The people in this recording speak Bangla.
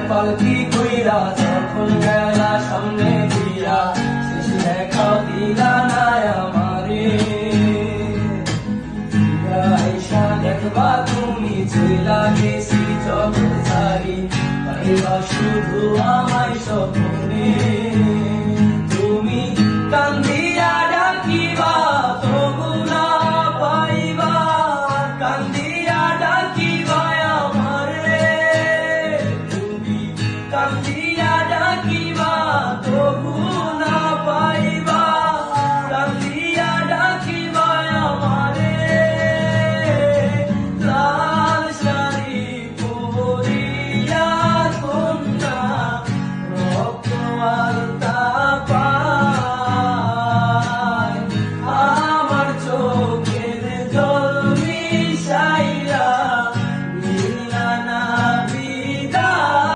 পালকি কইরা যখন গেলা সামনে দিয়া, শেষ দেখাও দিলা না আমারে। আইসা দেখবা তুমি চইলা গেছি জগৎ ছাড়ি, পাইবা শুধু আমায় স্বপ্নে।